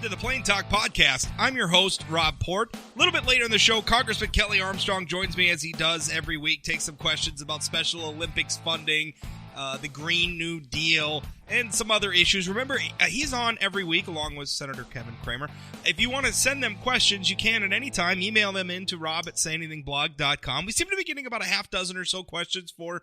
to the Plain Talk Podcast. I'm your host, Rob Port. A little bit later in the show, Congressman Kelly Armstrong joins me as he does every week, takes some questions about Special Olympics funding, the Green New Deal, and some other issues. Remember, he's on every week along with Senator Kevin Cramer. If you want to send them questions, you can at any time. Email them in to rob@sayanythingblog.com. We seem to be getting about a half dozen or so questions for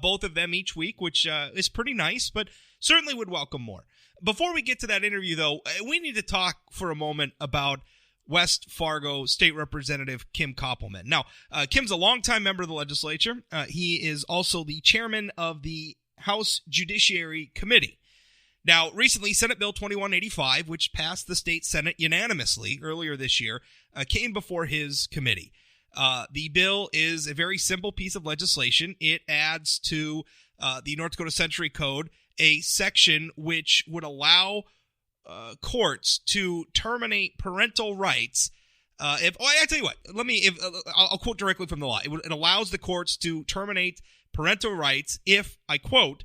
both of them each week, which is pretty nice, but certainly would welcome more. Before we get to that interview, though, we need to talk for a moment about West Fargo State Representative Kim Koppelman. Now, Kim's a longtime member of the legislature. He is also the chairman of the House Judiciary Committee. Now, recently, Senate Bill 2185, which passed the state Senate unanimously earlier this year, came before his committee. The bill is a very simple piece of legislation. It adds to the North Dakota Century Code a section which would allow courts to terminate parental rights. I tell you what, I'll quote directly from the law. It allows the courts to terminate parental rights if, I quote,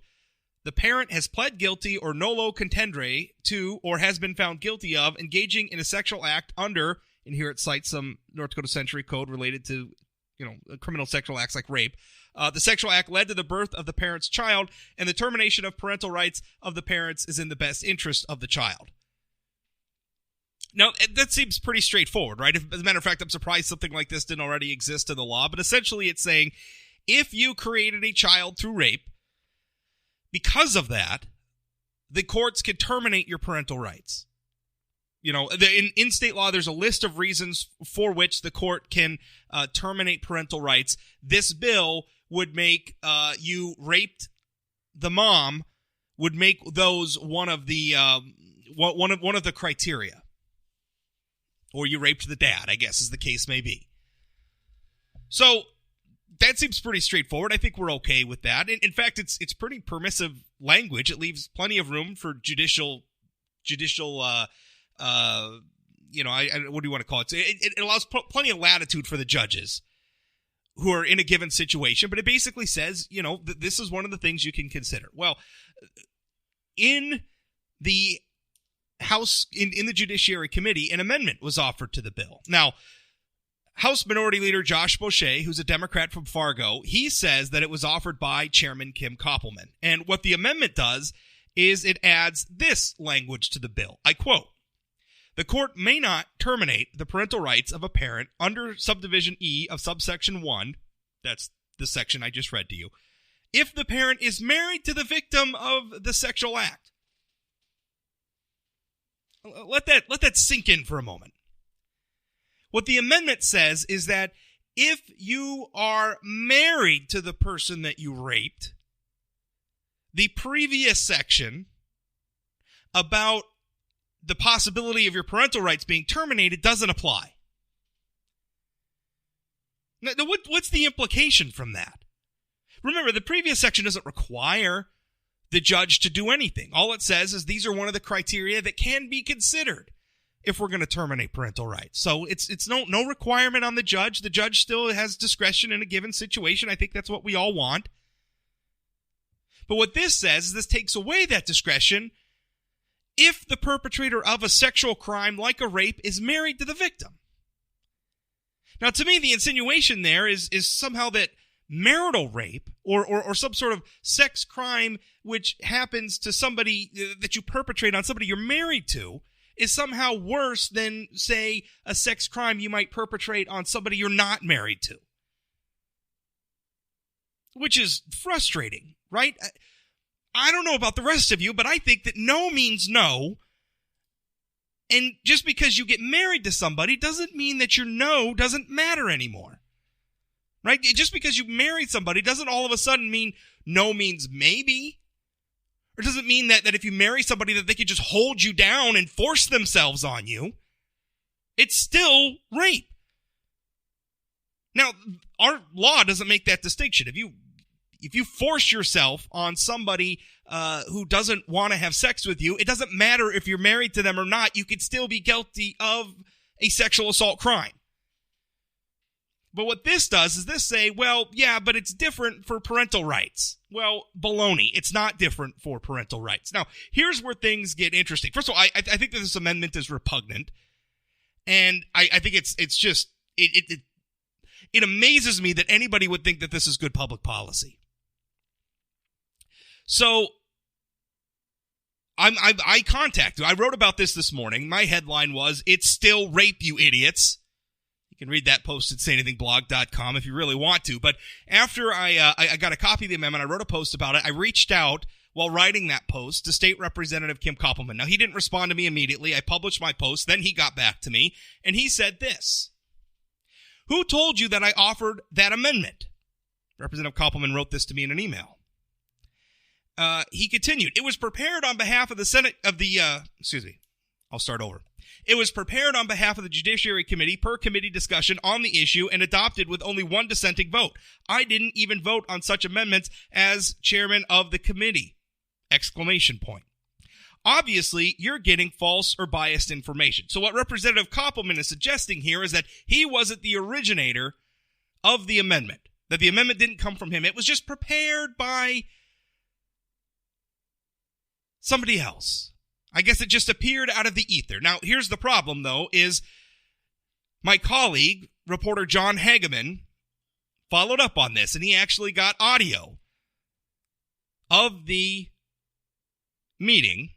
the parent has pled guilty or nolo contendere to or has been found guilty of engaging in a sexual act under, and here it cites some North Dakota Century Code related to, criminal sexual acts like rape. The sexual act led to the birth of the parent's child, and the termination of parental rights of the parents is in the best interest of the child. Now, that seems pretty straightforward, right? As a matter of fact, I'm surprised something like this didn't already exist in the law, but essentially it's saying if you created a child through rape, because of that, the courts can terminate your parental rights. In state law, there's a list of reasons for which the court can terminate parental rights. This bill would make you raped the mom would make those one of the criteria, or you raped the dad, I guess, as the case may be. So that seems pretty straightforward. I think we're okay with that. In fact, it's pretty permissive language. It leaves plenty of room for judicial. What do you want to call it? It allows plenty of latitude for the judges who are in a given situation, but it basically says, this is one of the things you can consider. Well, in the House, in the Judiciary Committee, an amendment was offered to the bill. Now, House Minority Leader Josh Boucher, who's a Democrat from Fargo, he says that it was offered by Chairman Kim Koppelman. And what the amendment does is it adds this language to the bill. I quote, "The court may not terminate the parental rights of a parent under subdivision E of subsection 1, that's the section I just read to you, if the parent is married to the victim of the sexual act." Let that sink in for a moment. What the amendment says is that if you are married to the person that you raped, the previous section about the possibility of your parental rights being terminated doesn't apply. Now, what's the implication from that? Remember, the previous section doesn't require the judge to do anything. All it says is these are one of the criteria that can be considered if we're going to terminate parental rights. So it's no requirement on the judge. The judge still has discretion in a given situation. I think that's what we all want. But what this says is this takes away that discretion if the perpetrator of a sexual crime like a rape is married to the victim. Now, to me, the insinuation there is somehow that marital rape or some sort of sex crime which happens to somebody that you perpetrate on somebody you're married to is somehow worse than, say, a sex crime you might perpetrate on somebody you're not married to. Which is frustrating, right? I don't know about the rest of you, but I think that no means no. And just because you get married to somebody doesn't mean that your no doesn't matter anymore. Right? Just because you married somebody doesn't all of a sudden mean no means maybe. Or doesn't mean that if you marry somebody that they could just hold you down and force themselves on you. It's still rape. Now, our law doesn't make that distinction. If you force yourself on somebody who doesn't want to have sex with you, it doesn't matter if you're married to them or not. You could still be guilty of a sexual assault crime. But what this does is this say, well, yeah, but it's different for parental rights. Well, baloney. It's not different for parental rights. Now, here's where things get interesting. First of all, I think that this amendment is repugnant. And I think it's just, it amazes me that anybody would think that this is good public policy. So, I wrote about this morning. My headline was, "It's still rape, you idiots." You can read that post at sayanythingblog.com if you really want to. But after I got a copy of the amendment, I wrote a post about it. I reached out while writing that post to State Representative Kim Koppelman. Now, he didn't respond to me immediately. I published my post. Then he got back to me, and he said this. "Who told you that I offered that amendment?" Representative Koppelman wrote this to me in an email. He continued, "It was prepared on behalf of the Senate of the, I'll start over. It was prepared on behalf of the Judiciary Committee per committee discussion on the issue and adopted with only one dissenting vote. I didn't even vote on such amendments as chairman of the committee!" Exclamation point. Obviously, you're getting false or biased information. So what Representative Koppelman is suggesting here is that he wasn't the originator of the amendment, that the amendment didn't come from him. It was just prepared by somebody else. I guess it just appeared out of the ether. Now, here's the problem, though, is my colleague, reporter John Hageman, followed up on this, and he actually got audio of the meeting.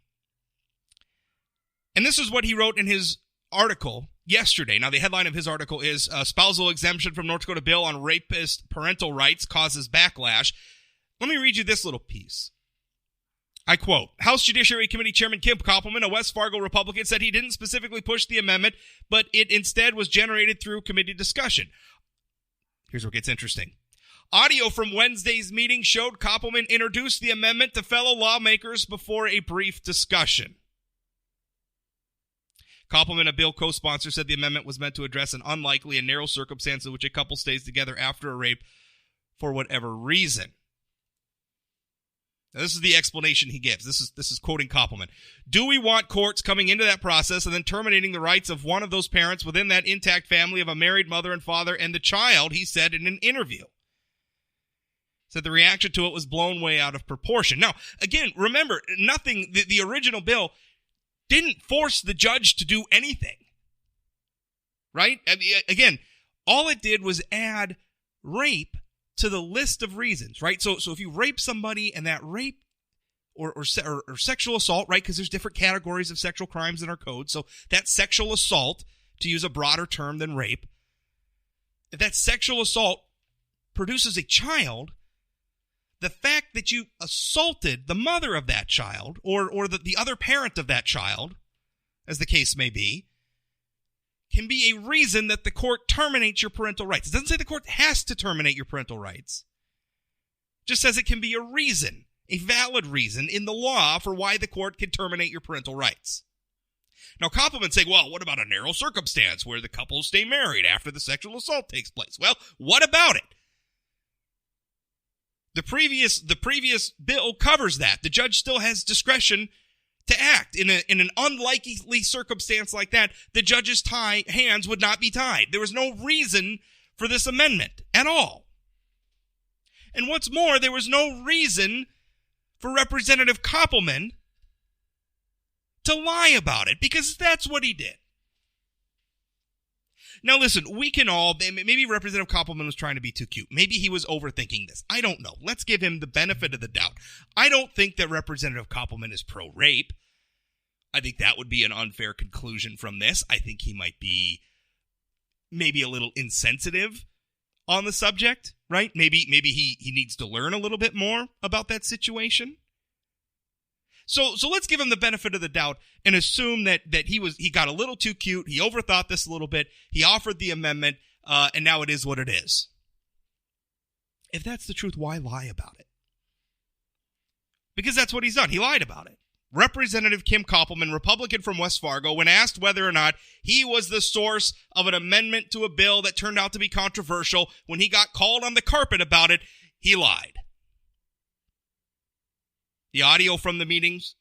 And this is what he wrote in his article yesterday. Now, the headline of his article is "Spousal Exemption from North Dakota Bill on Rapist Parental Rights Causes Backlash." Let me read you this little piece. I quote, "House Judiciary Committee Chairman Kim Koppelman, a West Fargo Republican, said he didn't specifically push the amendment, but it instead was generated through committee discussion." Here's where it gets interesting. Audio from Wednesday's meeting showed Koppelman introduced the amendment to fellow lawmakers before a brief discussion. Koppelman, a bill co-sponsor, said the amendment was meant to address an unlikely and narrow circumstance in which a couple stays together after a rape for whatever reason. Now, this is the explanation he gives. This is quoting Koppelman. "Do we want courts coming into that process and then terminating the rights of one of those parents within that intact family of a married mother and father and the child?" he said in an interview. Said the reaction to it was blown way out of proportion. Now, again, remember, the original bill didn't force the judge to do anything. Right? I mean, again, all it did was add rape to the list of reasons, right? So if you rape somebody and that rape or sexual assault, right? Because there's different categories of sexual crimes in our code. So that sexual assault, to use a broader term than rape, if that sexual assault produces a child, the fact that you assaulted the mother of that child or the other parent of that child, as the case may be, can be a reason that the court terminates your parental rights. It doesn't say the court has to terminate your parental rights. It just says it can be a reason, a valid reason in the law for why the court can terminate your parental rights. Now, Koppelman saying, well, what about a narrow circumstance where the couple stay married after the sexual assault takes place? Well, what about it? The previous bill covers that. The judge still has discretion to act in an unlikely circumstance like that. The judge's hands would not be tied. There was no reason for this amendment at all. And what's more, there was no reason for Representative Koppelman to lie about it, because that's what he did. Now, listen, we can all, maybe Representative Koppelman was trying to be too cute. Maybe he was overthinking this. I don't know. Let's give him the benefit of the doubt. I don't think that Representative Koppelman is pro-rape. I think that would be an unfair conclusion from this. I think he might be maybe a little insensitive on the subject, right? Maybe he needs to learn a little bit more about that situation. So let's give him the benefit of the doubt and assume that he got a little too cute. He overthought this a little bit. He offered the amendment, and now it is what it is. If that's the truth, why lie about it? Because that's what he's done. He lied about it. Representative Kim Koppelman, Republican from West Fargo, when asked whether or not he was the source of an amendment to a bill that turned out to be controversial, when he got called on the carpet about it, he lied. The audio from the meetings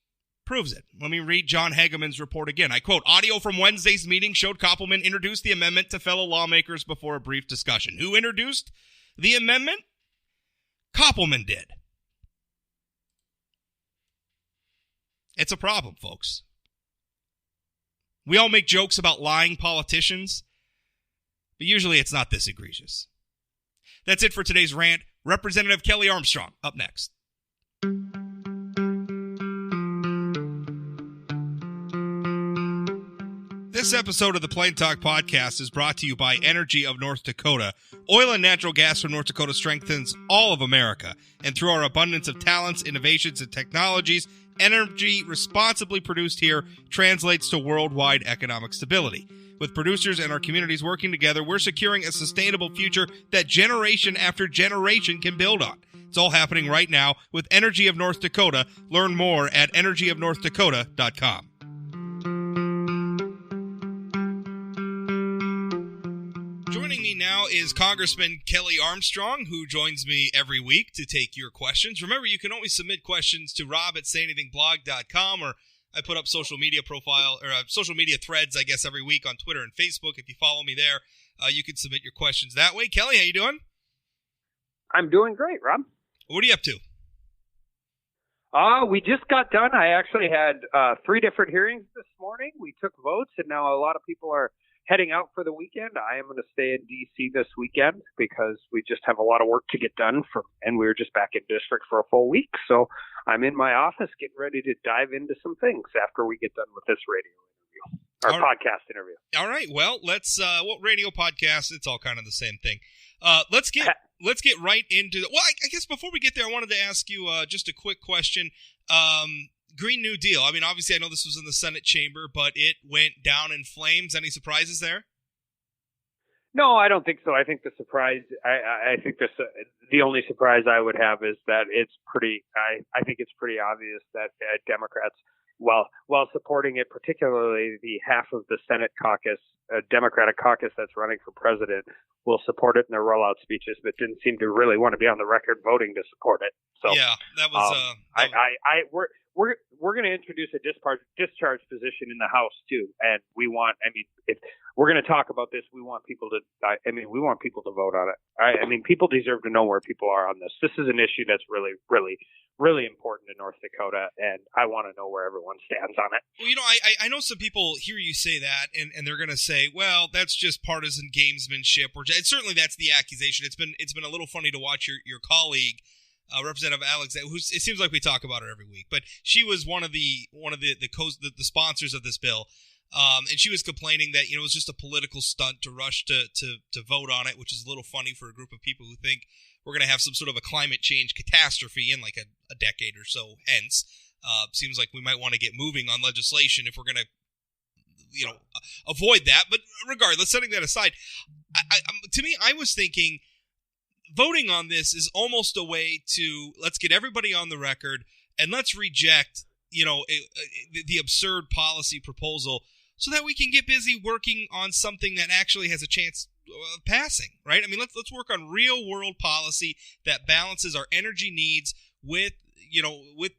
proves it. Let me read John Hageman's report again. I quote, audio from Wednesday's meeting showed Koppelman introduced the amendment to fellow lawmakers before a brief discussion. Who introduced the amendment? Koppelman did. It's a problem, folks. We all make jokes about lying politicians, but usually it's not this egregious. That's it for today's rant. Representative Kelly Armstrong, up next. This episode of the Plain Talk Podcast is brought to you by Energy of North Dakota. Oil and natural gas from North Dakota strengthens all of America. And through our abundance of talents, innovations, and technologies, energy responsibly produced here translates to worldwide economic stability. With producers and our communities working together, we're securing a sustainable future that generation after generation can build on. It's all happening right now with Energy of North Dakota. Learn more at energyofnorthdakota.com. Joining me now is Congressman Kelly Armstrong, who joins me every week to take your questions. Remember, you can always submit questions to rob@sayanythingblog.com, or I put up social media threads, I guess, every week on Twitter and Facebook. If you follow me there, you can submit your questions that way. Kelly, how you doing? I'm doing great, Rob. What are you up to? We just got done. I actually had 3 different hearings this morning. We took votes, and now a lot of people are heading out for the weekend. I am going to stay in D.C. this weekend because we just have a lot of work to get done, and we were just back in district for a full week. So I'm in my office getting ready to dive into some things after we get done with this radio interview, podcast interview. All right. Well, let's what radio podcast? It's all kind of the same thing. Let's get right into the. Well, I guess before we get there, I wanted to ask you just a quick question. Green New Deal. I mean, obviously, I know this was in the Senate chamber, but it went down in flames. Any surprises there? No, I don't think so. I think the surprise. I think the only surprise I would have is that it's pretty. I think it's pretty obvious that Democrats, while supporting it, particularly the half of the Senate caucus, Democratic caucus that's running for president, will support it in their rollout speeches, but didn't seem to really want to be on the record voting to support it. So yeah, that was. We're going to introduce a discharge position in the House too, and we want. I mean, if we're going to talk about this, we want people to. We want people to vote on it. I mean, people deserve to know where people are on this. This is an issue that's really, really, really important in North Dakota, and I want to know where everyone stands on it. Well, you know, I know some people hear you say that, and they're going to say, well, that's just partisan gamesmanship, or certainly that's the accusation. It's been a little funny to watch your colleague. Representative Alex, it seems like we talk about her every week, but she was one of the sponsors of this bill, and she was complaining that it was just a political stunt to rush to vote on it, which is a little funny for a group of people who think we're going to have some sort of a climate change catastrophe in like a decade or so. Hence, seems like we might want to get moving on legislation if we're going to avoid that. But regardless, setting that aside, to me, I was thinking. Voting on this is almost a way to let's get everybody on the record and let's reject, the absurd policy proposal so that we can get busy working on something that actually has a chance of passing, right? I mean, let's work on real world policy that balances our energy needs with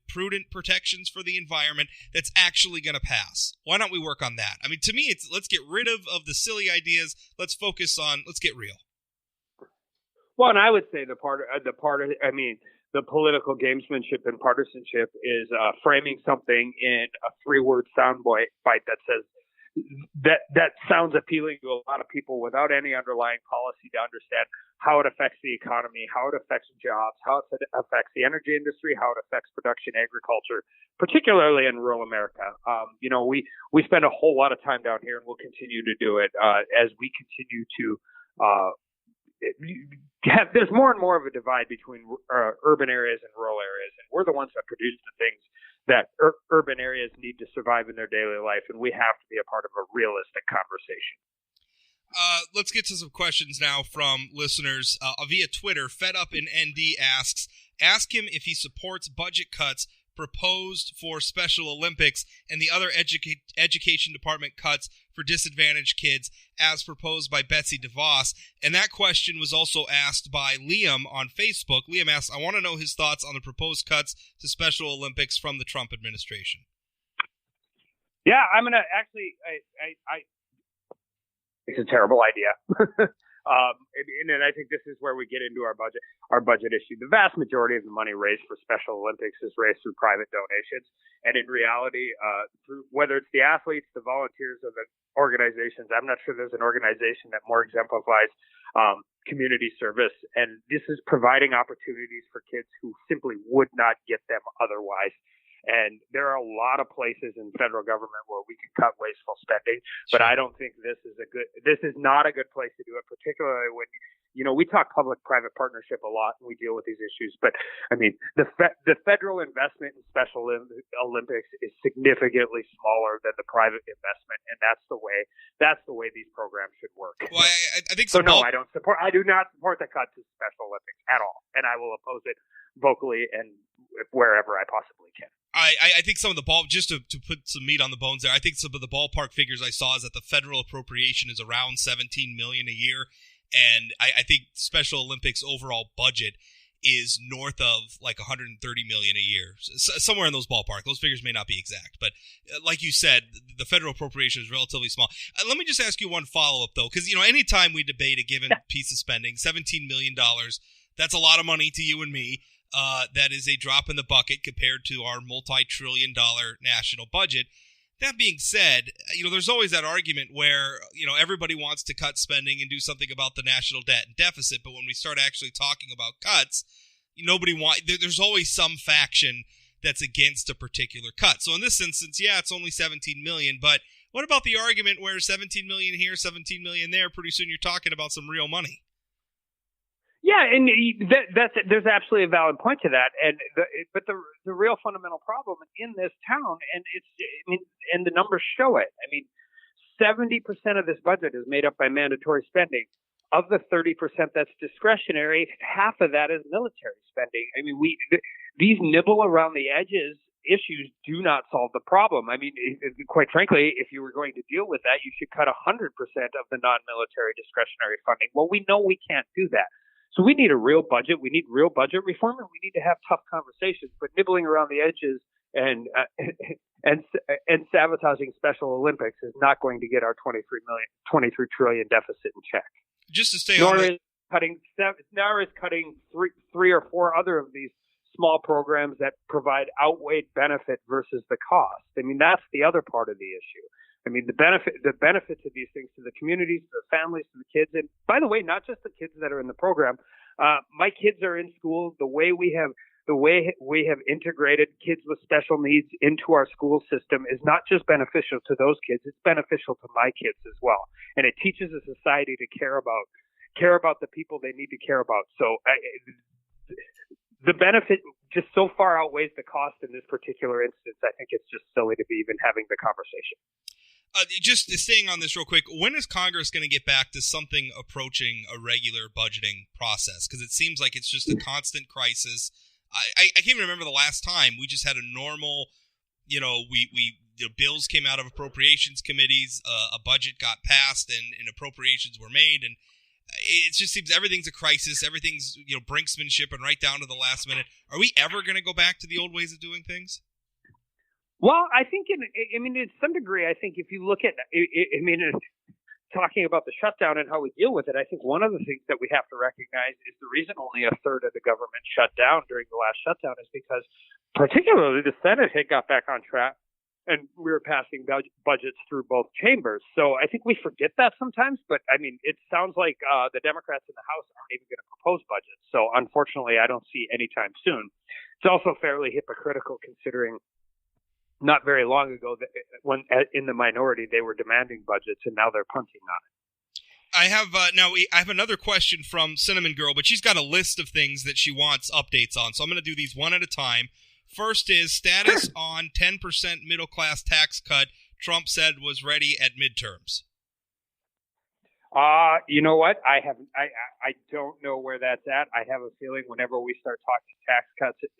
prudent protections for the environment that's actually going to pass. Why don't we work on that? I mean, to me, it's let's get rid of the silly ideas. Let's focus on let's get real. Well, and I would say the political gamesmanship and partisanship is framing something in a 3-word soundbite that says that sounds appealing to a lot of people without any underlying policy to understand how it affects the economy, how it affects jobs, how it affects the energy industry, how it affects production agriculture, particularly in rural America. We spend a whole lot of time down here, and we'll continue to do it as we continue to. There's more and more of a divide between urban areas and rural areas, and we're the ones that produce the things that urban areas need to survive in their daily life, and we have to be a part of a realistic conversation. Let's get to some questions now from listeners via Twitter. Fed Up in ND asks, ask him if he supports budget cuts proposed for Special Olympics and the other education department cuts for disadvantaged kids as proposed by Betsy DeVos. And that question was also asked by Liam on Facebook. Liam asks, I want to know his thoughts on the proposed cuts to Special Olympics from the Trump administration. Yeah, I'm gonna actually. It's a terrible idea. And I think this is where we get into our budget issue. The vast majority of the money raised for Special Olympics is raised through private donations. And in reality, through, whether it's the athletes, the volunteers, or the organizations, I'm not sure there's an organization that more exemplifies community service. And this is providing opportunities for kids who simply would not get them otherwise. And there are a lot of places in federal government where we can cut wasteful spending, but I don't think this is not a good place to do it, particularly when, we talk public-private partnership a lot and we deal with these issues. But I mean, the federal investment in Special Olympics is significantly smaller than the private investment, and that's the way these programs should work. Well, I think so. No, I do not support the cut to Special Olympics at all, and I will oppose it vocally and wherever I possibly can. I think some of the just to put some meat on the bones there, I think some of the ballpark figures I saw is that the federal appropriation is around $17 million a year, and I think Special Olympics overall budget is north of like $130 million a year, somewhere in those ballpark. Those figures may not be exact, but like you said, the federal appropriation is relatively small. Let me just ask you one follow-up though, because anytime we debate a given piece of spending, $17 million, that's a lot of money to you and me. That is a drop in the bucket compared to our multi-trillion-dollar national budget. That being said, there's always that argument where, everybody wants to cut spending and do something about the national debt and deficit, but when we start actually talking about cuts, there's always some faction that's against a particular cut. So in this instance, yeah, it's only $17 million, but what about the argument where $17 million here, $17 million there, pretty soon you're talking about some real money? Yeah, and there's absolutely a valid point to that, but the real fundamental problem in this town, and the numbers show it. 70% of this budget is made up by mandatory spending. Of the 30% that's discretionary, half of that is military spending. These nibble around the edges issues do not solve the problem. Quite frankly, if you were going to deal with that, you should cut 100% of the non-military discretionary funding. Well, we know we can't do that. So we need a real budget. We need real budget reform, and we need to have tough conversations. But nibbling around the edges and sabotaging Special Olympics is not going to get our $23 trillion deficit in check. Just to stay on that, nor is cutting three or four other of these small programs that provide outweighed benefit versus the cost. That's the other part of the issue. The benefits of these things to the communities, to the families, to the kids, and by the way, not just the kids that are in the program. My kids are in school. The way we have integrated kids with special needs into our school system is not just beneficial to those kids; it's beneficial to my kids as well. And it teaches a society to care about the people they need to care about. So the benefit just so far outweighs the cost in this particular instance. I think it's just silly to be even having the conversation. Just staying on this real quick, when is Congress going to get back to something approaching a regular budgeting process? Because it seems like it's just a constant crisis. I can't even remember the last time we just had a normal, bills came out of appropriations committees, a budget got passed, and appropriations were made, and it just seems everything's a crisis. Everything's brinksmanship and right down to the last minute. Are we ever going to go back to the old ways of doing things? Well, I think to some degree, I think if you look at, talking about the shutdown and how we deal with it, I think one of the things that we have to recognize is the reason only a third of the government shut down during the last shutdown is because particularly the Senate had got back on track and we were passing budgets through both chambers. So I think we forget that sometimes, but it sounds like the Democrats in the House aren't even going to propose budgets. So unfortunately, I don't see anytime soon. It's also fairly hypocritical considering not very long ago, when in the minority, they were demanding budgets, and now they're punting on it. I have another question from Cinnamon Girl, but she's got a list of things that she wants updates on, so I'm going to do these one at a time. First is status on 10% middle class tax cut Trump said was ready at midterms. You know what? I don't know where that's at. I have a feeling whenever we start talking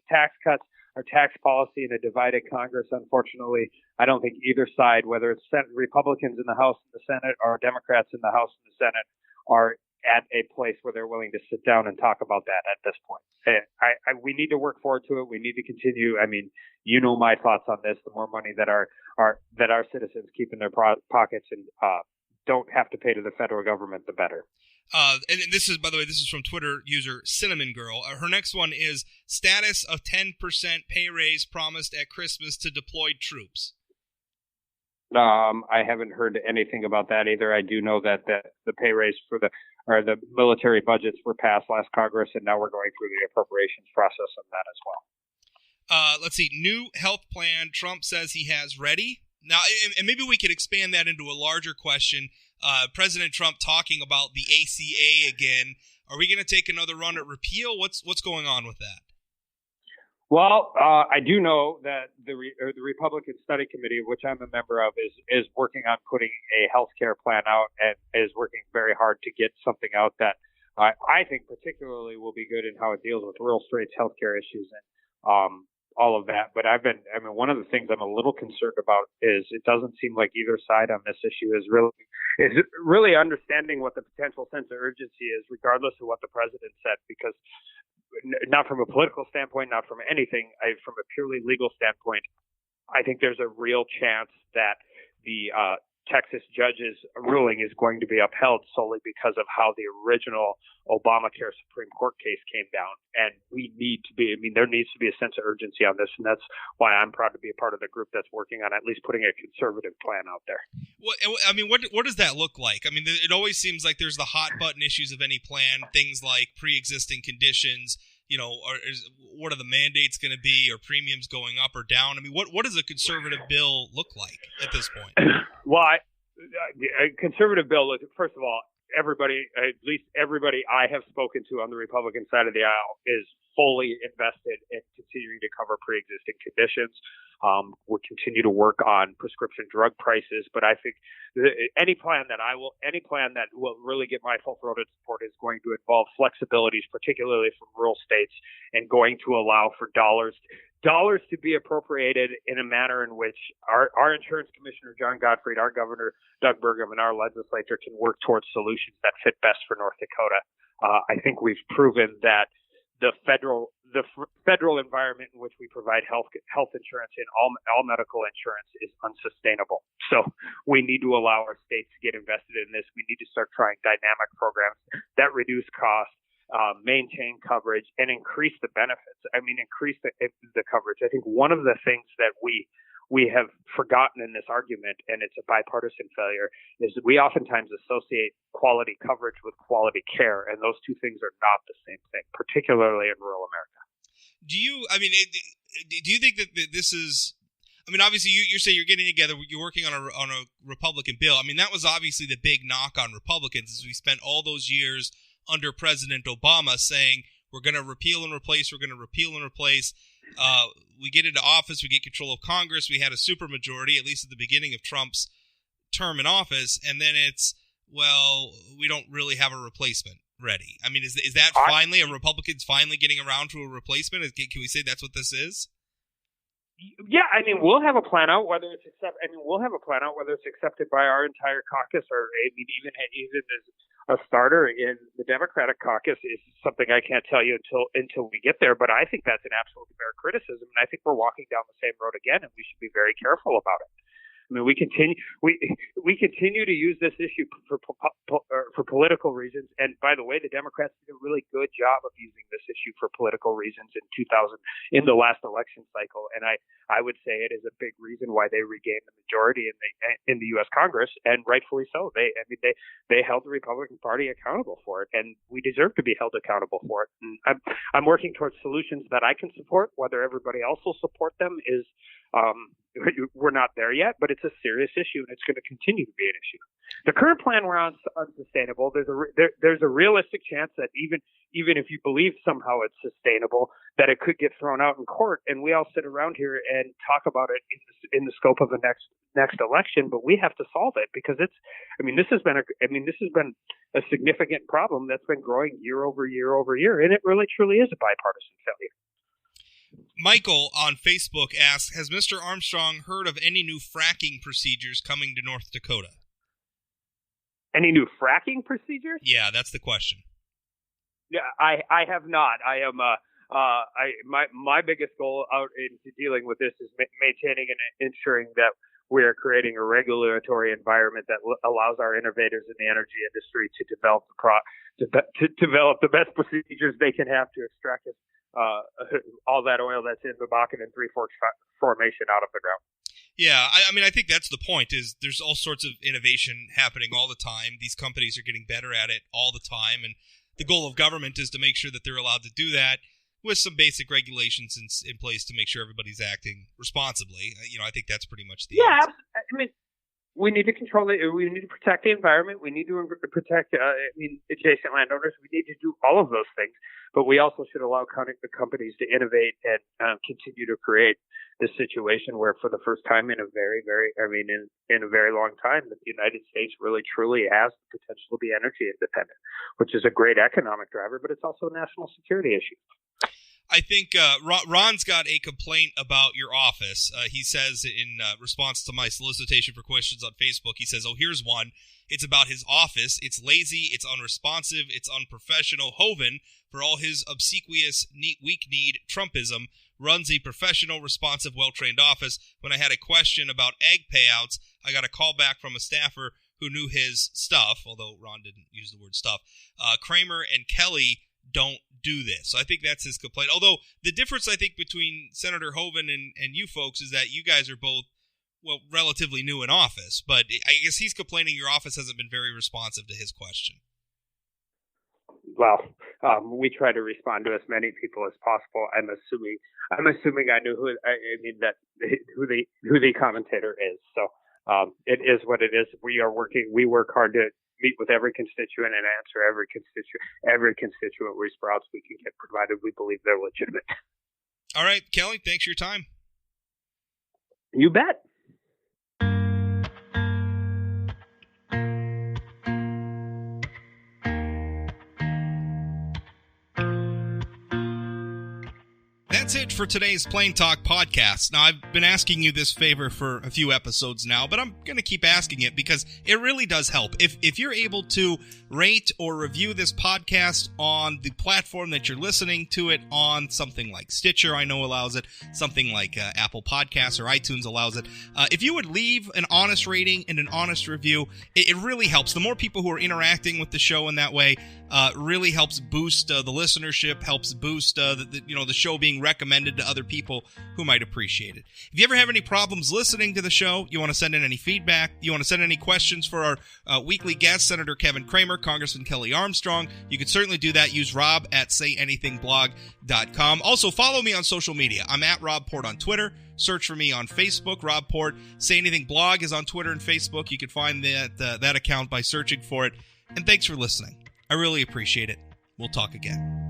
tax cuts or tax policy in a divided Congress, unfortunately, I don't think either side, whether it's Republicans in the House and the Senate or Democrats in the House and the Senate, are at a place where they're willing to sit down and talk about that at this point. We need to work forward to it. We need to continue. I mean, you know my thoughts on this. The more money that our citizens keep in their pockets and don't have to pay to the federal government, the better. And this is, by the way, this is from Twitter user Cinnamon Girl. Her next one is status of 10% pay raise promised at Christmas to deployed troops. I haven't heard anything about that either. I do know that the pay raise for the military budgets were passed last Congress, and now we're going through the appropriations process on that as well. Let's see. New health plan Trump says he has ready. Now, and maybe we could expand that into a larger question. President Trump talking about the ACA again. Are we going to take another run at repeal? What's going on with that? Well, I do know that the Republican Study Committee, of which I'm a member of, is working on putting a health care plan out and is working very hard to get something out that I think particularly will be good in how it deals with rural states' health care issues and all of that. But one of the things I'm a little concerned about is it doesn't seem like either side on this issue is really understanding what the potential sense of urgency is, regardless of what the president said, because not from a political standpoint, not from anything, from a purely legal standpoint, I think there's a real chance that the Texas judge's ruling is going to be upheld solely because of how the original Obamacare Supreme Court case came down. And there needs to be a sense of urgency on this. And that's why I'm proud to be a part of the group that's working on at least putting a conservative plan out there. Well, I mean, what does that look like? I mean, it always seems like there's the hot button issues of any plan, things like pre-existing conditions, what are the mandates going to be, or premiums going up or down? I mean, what does a conservative bill look like at this point? Well, a conservative bill is, first of all, at least everybody I have spoken to on the Republican side of the aisle is fully invested in continuing to cover pre-existing conditions. We'll continue to work on prescription drug prices, but I think any plan that will really get my full-throated support is going to involve flexibilities, particularly from rural states, and going to allow for dollars to be appropriated in a manner in which our insurance commissioner, John Gottfried, our governor, Doug Burgum, and our legislature can work towards solutions that fit best for North Dakota. I think we've proven that the federal environment in which we provide health insurance and all medical insurance is unsustainable. So we need to allow our states to get invested in this. We need to start trying dynamic programs that reduce costs, maintain coverage, and increase the benefits. Increase the coverage. I think one of the things that we have forgotten in this argument, and it's a bipartisan failure, is that we oftentimes associate quality coverage with quality care, and those two things are not the same thing, particularly in rural America. Do you think that this is? I mean, obviously, you're saying you're getting together, you're working on a Republican bill. I mean, that was obviously the big knock on Republicans, is we spent all those years under President Obama saying we're going to repeal and replace, we get into office, we get control of Congress, we had a supermajority, at least at the beginning of Trump's term in office, and then it's, well, we don't really have a replacement ready. I mean, is that finally, are Republicans finally getting around to a replacement? Can we say that's what this is? Yeah, we'll have a plan out whether it's accepted by our entire caucus, or even as a starter in the Democratic caucus is something I can't tell you until we get there. But I think that's an absolutely fair criticism, and I think we're walking down the same road again, and we should be very careful about it. We continue to use this issue for political reasons. And by the way, the Democrats did a really good job of using this issue for political reasons in the last election cycle. And I would say it is a big reason why they regained the majority in the U.S. Congress, and rightfully so. They held the Republican Party accountable for it, and we deserve to be held accountable for it. And I'm working towards solutions that I can support. Whether everybody else will support them is we're not there yet, but it's a serious issue, and it's going to continue to be an issue. The current plan we're on is unsustainable. There's a realistic chance that even if you believe somehow it's sustainable, that it could get thrown out in court, and we all sit around here and talk about it in the scope of the next election. But we have to solve it, because this has been a significant problem that's been growing year over year over year, and it really truly is a bipartisan failure. Michael on Facebook asks, has Mr. Armstrong heard of any new fracking procedures coming to North Dakota? Any new fracking procedures? Yeah, that's the question. Yeah, I have not. I am my biggest goal out into dealing with this is maintaining and ensuring that we are creating a regulatory environment that allows our innovators in the energy industry to develop develop the best procedures they can have to extract all that oil that's in the Bakken and Three Forks formation out of the ground. Yeah, I mean, I think that's the point, is there's all sorts of innovation happening all the time. These companies are getting better at it all the time, and the goal of government is to make sure that they're allowed to do that with some basic regulations in place to make sure everybody's acting responsibly. I think that's pretty much the answer. I mean, we need to control it. We need to protect the environment. We need to protect adjacent landowners. We need to do all of those things. But we also should allow the companies to innovate and continue to create this situation where, for the first time in a very, very, in a very long time, that the United States really truly has the potential to be energy independent, which is a great economic driver, but it's also a national security issue. I think Ron's got a complaint about your office. He says in response to my solicitation for questions on Facebook, he says, "Oh, here's one. It's about his office. It's lazy, it's unresponsive, it's unprofessional. Hoven, for all his obsequious, weak-kneed Trumpism, runs a professional, responsive, well-trained office. When I had a question about ag payouts, I got a call back from a staffer who knew his stuff," although Ron didn't use the word stuff. "Kramer and Kelly don't do this." So I think that's his complaint. Although the difference, I think, between Senator Hoven and you folks is that you guys are both, well, relatively new in office. But I guess he's complaining your office hasn't been very responsive to his question. Well, we try to respond to as many people as possible. I'm assuming I knew who the commentator is. So it is what it is. We work hard to meet with every constituent and answer every constituent response we can get, provided we believe they're legitimate. All right, Kelly, thanks for your time. You bet. That's it for today's Plain Talk podcast. Now, I've been asking you this favor for a few episodes now, but I'm going to keep asking it because it really does help. If you're able to rate or review this podcast on the platform that you're listening to it on, something like Stitcher, I know allows it, something like Apple Podcasts or iTunes allows it. If you would leave an honest rating and an honest review, it really helps. The more people who are interacting with the show in that way really helps boost the listenership, helps boost the show being recommended to other people who might appreciate it. If you ever have any problems listening to the show, you want to send in any feedback, you want to send any questions for our weekly guest, Senator Kevin Kramer, Congressman Kelly Armstrong, you can certainly do that. Use Rob at sayanythingblog.com. Also, follow me on social media. I'm at Rob Port on Twitter. Search for me on Facebook, Rob Port. Say Anything Blog is on Twitter and Facebook. You can find that account by searching for it. And thanks for listening. I really appreciate it. We'll talk again.